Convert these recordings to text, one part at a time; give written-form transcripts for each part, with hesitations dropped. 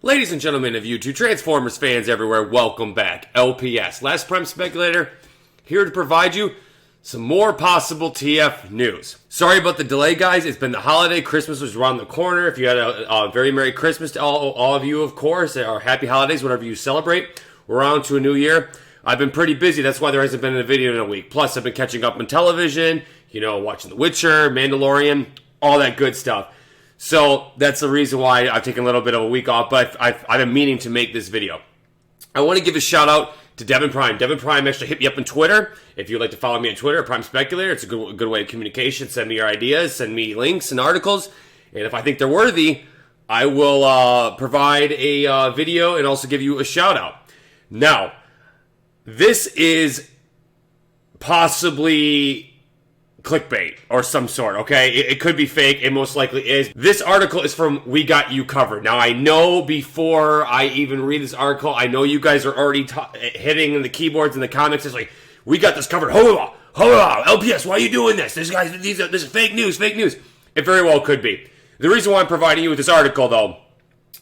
Ladies and gentlemen of YouTube, Transformers fans everywhere, welcome back. LPS, Last Prime Speculator, here to provide you some more possible TF news. Sorry about the delay, guys. It's been the holiday. Christmas was around the corner. If you had a very Merry Christmas to all of you, of course, or Happy Holidays, whatever you celebrate. We're on to a new year. I've been pretty busy. That's why there hasn't been a video in a week. Plus, I've been catching up on television, watching The Witcher, Mandalorian, all that good stuff. So that's the reason why I've taken a little bit of a week off, but I've been meaning to make this video. I want to give a shout out to Devin Prime. Devin Prime actually hit me up on Twitter. If you'd like to follow me on Twitter, Prime Speculator, it's a good way of communication. Send me your ideas, send me links and articles, and if I think they're worthy, I will provide a video and also give you a shout out. Now, this is possibly clickbait or some sort, okay? It could be fake. It most likely is. This article is from We Got You Covered. Now, I know before I even read this article, I know you guys are already hitting the keyboards in the comments. It's like, we got this covered. Hold on, LPS, why are you doing this? This is fake news, fake news. It very well could be. The reason why I'm providing you with this article, though,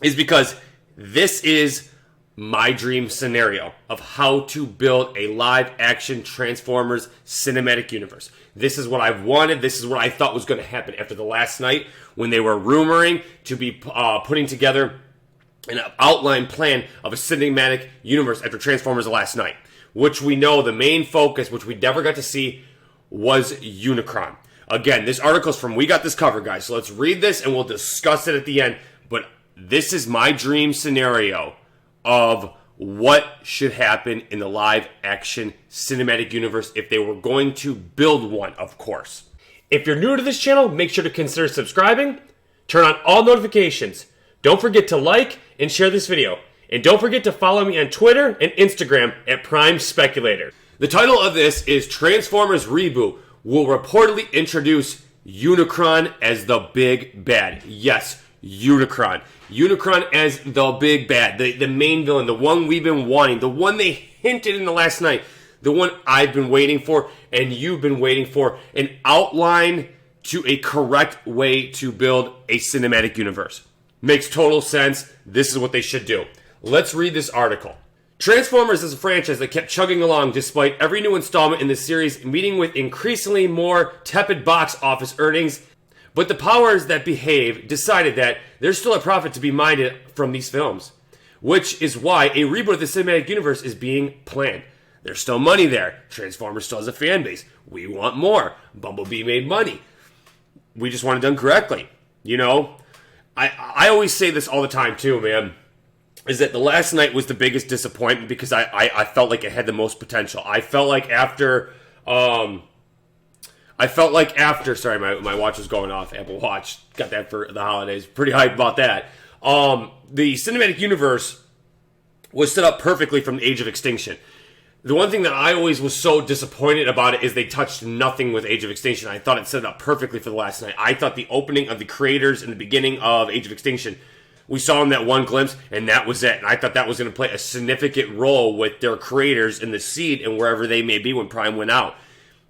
is because this is my dream scenario of how to build a live-action Transformers cinematic universe. This is what I've wanted. This is what I thought was going to happen after the last night when they were rumoring to be putting together an outline plan of a cinematic universe after Transformers the last night, which we know the main focus, which we never got to see, was Unicron. Again, this article is from We Got This Covered, guys. So let's read this and we'll discuss it at the end. But this is my dream scenario of what should happen in the live-action cinematic universe if they were going to build one, of course. If you're new to this channel, make sure to consider subscribing, turn on all notifications. Don't forget to like and share this video. And don't forget to follow me on Twitter and Instagram at Prime Speculator. The title of this is Transformers Reboot will reportedly introduce Unicron as the big bad. Yes, Unicron. Unicron as the big bad, the main villain, the one we've been wanting, the one they hinted in the last night, the one I've been waiting for and you've been waiting for, an outline to a correct way to build a cinematic universe. Makes total sense. This is what they should do. Let's read this article. Transformers is a franchise that kept chugging along despite every new installment in the series meeting with increasingly more tepid box office earnings. But the powers that behave decided that there's still a profit to be mined from these films, which is why a reboot of the cinematic universe is being planned. There's still money there. Transformers still has a fan base. We want more. Bumblebee made money. We just want it done correctly. I always say this all the time too, man, is that the last night was the biggest disappointment because I felt like it had the most potential. I felt like after... sorry, my watch was going off. Apple Watch. Got that for the holidays. Pretty hyped about that. The cinematic universe was set up perfectly from the Age of Extinction. The one thing that I always was so disappointed about it is they touched nothing with Age of Extinction. I thought it set it up perfectly for the last night. I thought the opening of the creators in the beginning of Age of Extinction, we saw in that one glimpse, and that was it. And I thought that was going to play a significant role with their creators in the seed and wherever they may be when Prime went out.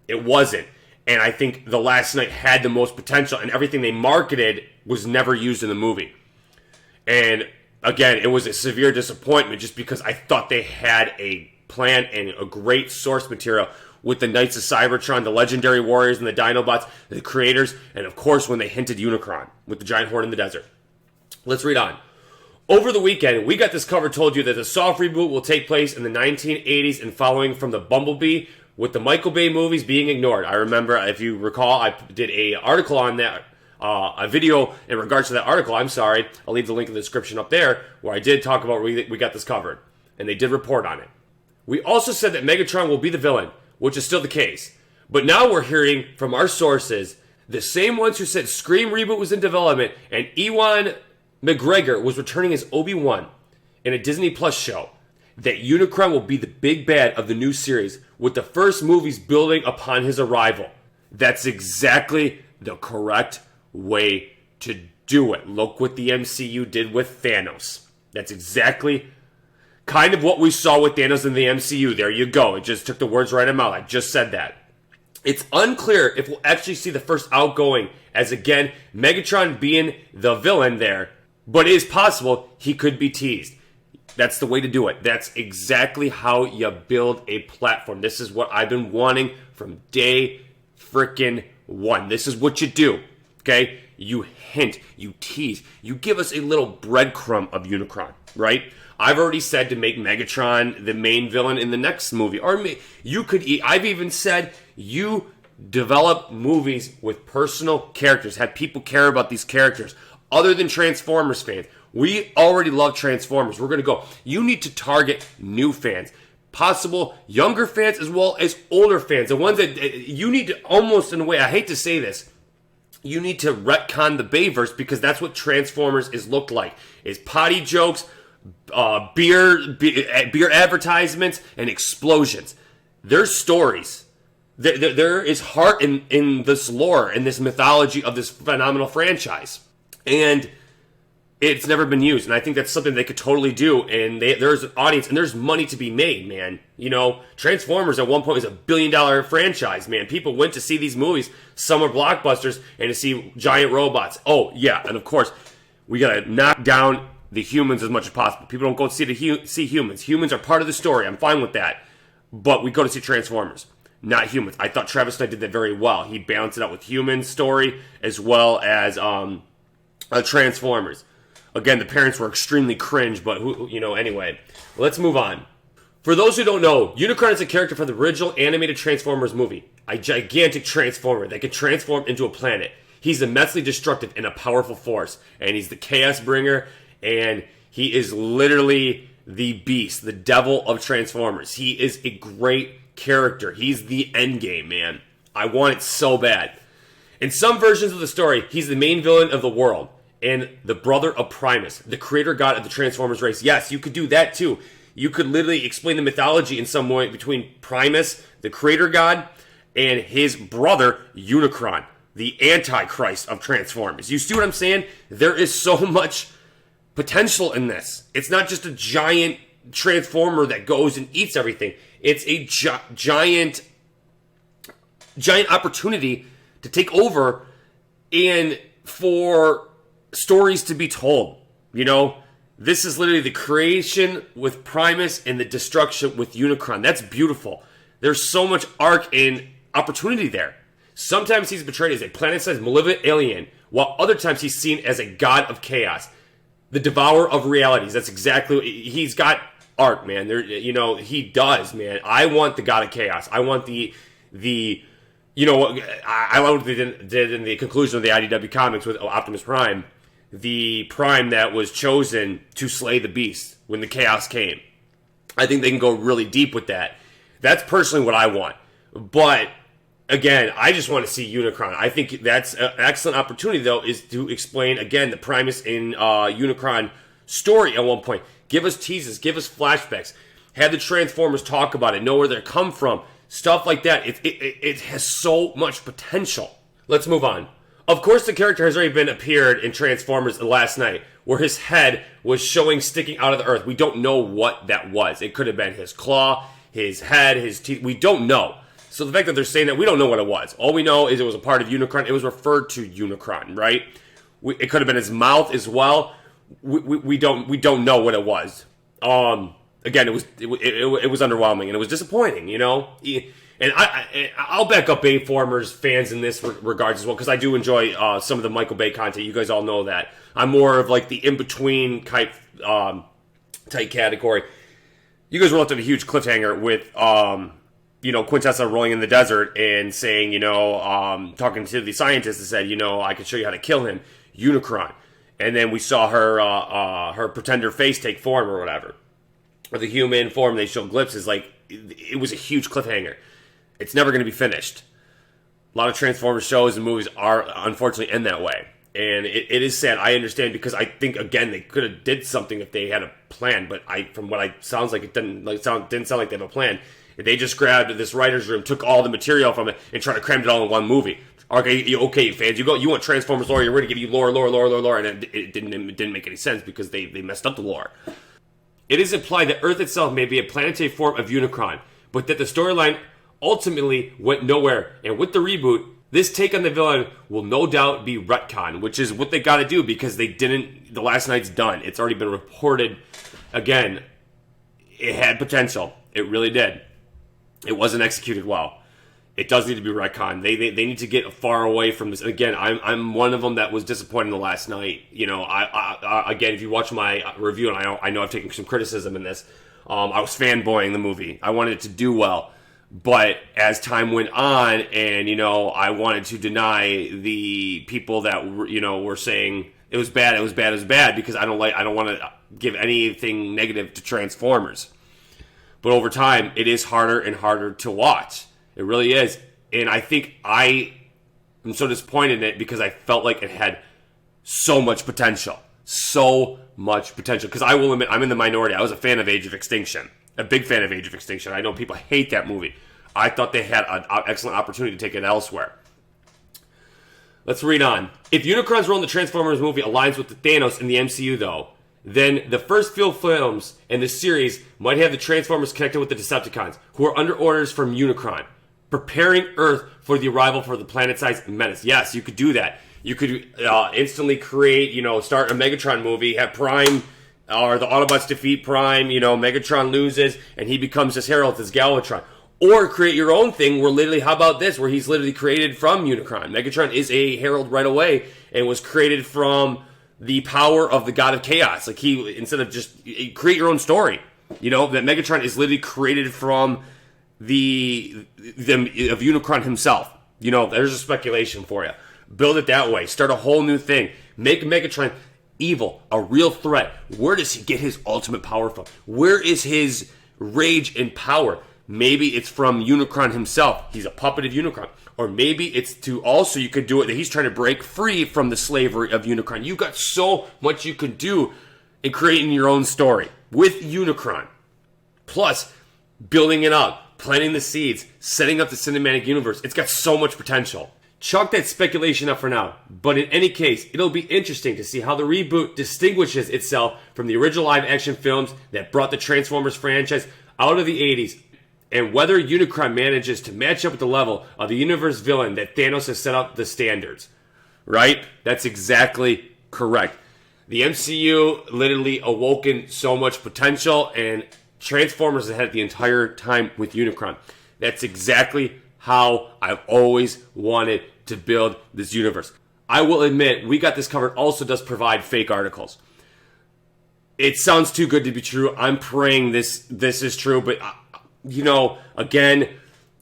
It wasn't. And I think the last night had the most potential, and everything they marketed was never used in the movie. And again, it was a severe disappointment just because I thought they had a plan and a great source material with the Knights of Cybertron, the Legendary Warriors, and the Dinobots, the creators, and of course when they hinted Unicron with the giant horde in the desert. Let's read on. Over the weekend, We Got This Covered told you that the soft reboot will take place in the 1980s and following from the Bumblebee, with the Michael Bay movies being ignored. I remember, if you recall, I did an article on that, a video in regards to that article. I'm sorry. I'll leave the link in the description up there, where I did talk about We Got This Covered. And they did report on it. We also said that Megatron will be the villain, which is still the case. But now we're hearing from our sources, the same ones who said Scream Reboot was in development, and Ewan McGregor was returning as Obi-Wan in a Disney Plus show, that Unicron will be the big bad of the new series, with the first movies building upon his arrival. That's exactly the correct way to do it. Look what the MCU did with Thanos. That's exactly kind of what we saw with Thanos in the MCU. There you go. It just took the words right out of my mouth. I just said that. It's unclear if we'll actually see the first outgoing, as again, Megatron being the villain there, But it is possible he could be teased. That's the way to do it. That's exactly how you build a platform. This is what I've been wanting from day frickin' one. This is what you do, okay? You hint, you tease, you give us a little breadcrumb of Unicron, right? I've already said to make Megatron the main villain in the next movie. Or I've even said you develop movies with personal characters, have people care about these characters, other than Transformers fans. We already love Transformers. We're going to go. You need to target new fans, possible younger fans as well as older fans. The ones that you need to almost, in a way, I hate to say this, you need to retcon the Bayverse because that's what Transformers is looked like. Is potty jokes, beer advertisements, and explosions. There's stories. There is heart in this lore, in this mythology of this phenomenal franchise. And it's never been used, and I think that's something they could totally do, and there's an audience, and there's money to be made, man. You know, Transformers at one point was $1 billion franchise, man. People went to see these movies, summer blockbusters, and to see giant robots. Oh, yeah, and of course, we gotta knock down the humans as much as possible. People don't go see humans. Humans are part of the story. I'm fine with that. But we go to see Transformers, not humans. I thought Travis Knight did that very well. He balanced it out with human story as well as Transformers. Again, the parents were extremely cringe, but anyway. Let's move on. For those who don't know, Unicron is a character from the original animated Transformers movie. A gigantic transformer that can transform into a planet. He's immensely destructive and a powerful force. And he's the Chaos Bringer. And he is literally the beast, the devil of Transformers. He is a great character. He's the Endgame, man. I want it so bad. In some versions of the story, he's the main villain of the world. And the brother of Primus, the creator god of the Transformers race. Yes, you could do that too. You could literally explain the mythology in some way between Primus, the creator god, and his brother, Unicron, the Antichrist of Transformers. You see what I'm saying? There is so much potential in this. It's not just a giant transformer that goes and eats everything. It's a giant opportunity to take over and for stories to be told. You know, this is literally the creation with Primus and the destruction with Unicron. That's beautiful. There's so much arc and opportunity there. Sometimes he's portrayed as a planet-sized malevolent alien, while other times he's seen as a god of chaos, the devourer of realities. That's exactly what he's got. Arc, man. He does, man. I want the god of chaos. I want I love what they did in the conclusion of the IDW comics with Optimus Prime. The Prime that was chosen to slay the beast when the chaos came. I think they can go really deep with that. That's personally what I want. But, again, I just want to see Unicron. I think that's an excellent opportunity, though, is to explain, again, the Primus in Unicron story at one point. Give us teases. Give us flashbacks. Have the Transformers talk about it. Know where they come from. Stuff like that. It has so much potential. Let's move on. Of course, the character has already appeared in Transformers Last Night, where his head was sticking out of the earth. We don't know what that was. It could have been his claw, his head, his teeth. We don't know. So the fact that they're saying that, we don't know what it was. All we know is it was a part of Unicron. It was referred to Unicron, right? It could have been his mouth as well. We don't know what it was. Again, it was underwhelming and it was disappointing, you know. And I'll back up Bayformers fans in this regards as well, because I do enjoy some of the Michael Bay content. You guys all know that. I'm more of like the in-between type category. You guys were left at a huge cliffhanger with, Quintessa rolling in the desert and saying, talking to the scientist and said, I can show you how to kill him, Unicron. And then we saw her pretender face take form or whatever. Or the human form, they show glimpses. Like, it was a huge cliffhanger. It's never going to be finished. A lot of Transformers shows and movies are, unfortunately, end that way. And it is sad. I understand, because I think, again, they could have did something if they had a plan. But from what sounds like, it didn't sound like they have a plan. They just grabbed this writer's room, took all the material from it, and tried to cram it all in one movie. Okay, fans, you want Transformers lore, we're going to give you lore, and it didn't make any sense because they messed up the lore. It is implied that Earth itself may be a planetary form of Unicron, but that the storyline ultimately went nowhere. And with the reboot, This take on the villain will no doubt be retcon, which is what they got to do because they didn't. The Last Knight's done. It's already been reported. Again, it had potential. It really did. It wasn't executed well. It does need to be retcon. They need to get far away from this. And again, I'm one of them that was disappointed in The Last Night. You know, again, if you watch my review, and I know I've taken some criticism in this, I was fanboying the movie. I wanted it to do well. But as time went on, and, you know, I wanted to deny the people that, you know, were saying it was bad, because I don't want to give anything negative to Transformers. But over time, it is harder and harder to watch. It really is. And I think I am so disappointed in it because I felt like it had so much potential. So much potential. Because I will admit, I'm in the minority. I was a fan of Age of Extinction. A big fan of Age of Extinction. I know people hate that movie. I thought they had an excellent opportunity to take it elsewhere. Let's read on. If Unicron's role in the Transformers movie aligns with the Thanos in the MCU, though, then the first few films in the series might have the Transformers connected with the Decepticons, who are under orders from Unicron, preparing Earth for the arrival for the planet-sized menace. Yes, you could do that. You could instantly create, you know, start a Megatron movie, have Prime, or the Autobots defeat Prime, you know, Megatron loses, and he becomes this Herald, this Galvatron. Or create your own thing where literally, how about this, where he's literally created from Unicron. Megatron is a Herald right away, and was created from the power of the God of Chaos. Like, he, instead of just, create your own story. You know, that Megatron is literally created from of Unicron himself. You know, there's a speculation for you. Build it that way. Start a whole new thing. Make Megatron evil, a real threat. Where does he get his ultimate power from? Where is his rage and power? Maybe it's from Unicron himself. He's a puppet of Unicron. Or maybe it's to also, you could do it that he's trying to break free from the slavery of Unicron. You've got so much you can do in creating your own story with Unicron. Plus, building it up, planting the seeds, setting up the cinematic universe. It's got so much potential. Chalk that speculation up for now. But in any case, it'll be interesting to see how the reboot distinguishes itself from the original live-action films that brought the Transformers franchise out of the 80s. And whether Unicron manages to match up with the level of the universe villain that Thanos has set up the standards. Right? That's exactly correct. The MCU literally awoken so much potential, and Transformers has had the entire time with Unicron. That's exactly how I've always wanted to build this universe. I will admit, We Got This Covered also does provide fake articles. It sounds too good to be true. I'm praying this is true, but you know, again,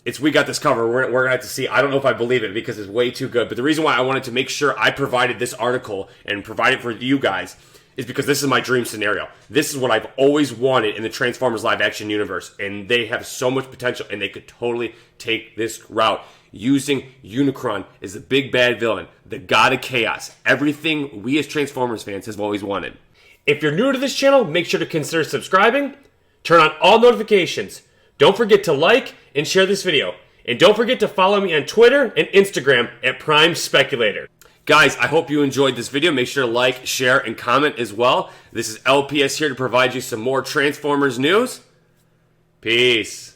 it's We Got This Covered. We're going to have to see. I don't know if I believe it because it's way too good. But the reason why I wanted to make sure I provided this article and provide it for you guys is because this is my dream scenario. This is what I've always wanted in the Transformers live-action universe. And they have so much potential, and they could totally take this route. Using Unicron as the big bad villain, the God of Chaos. Everything we as Transformers fans have always wanted. If you're new to this channel, make sure to consider subscribing. Turn on all notifications. Don't forget to like and share this video. And don't forget to follow me on Twitter and Instagram at Prime Speculator. Guys, I hope you enjoyed this video. Make sure to like, share, and comment as well. This is LPS here to provide you some more Transformers news. Peace.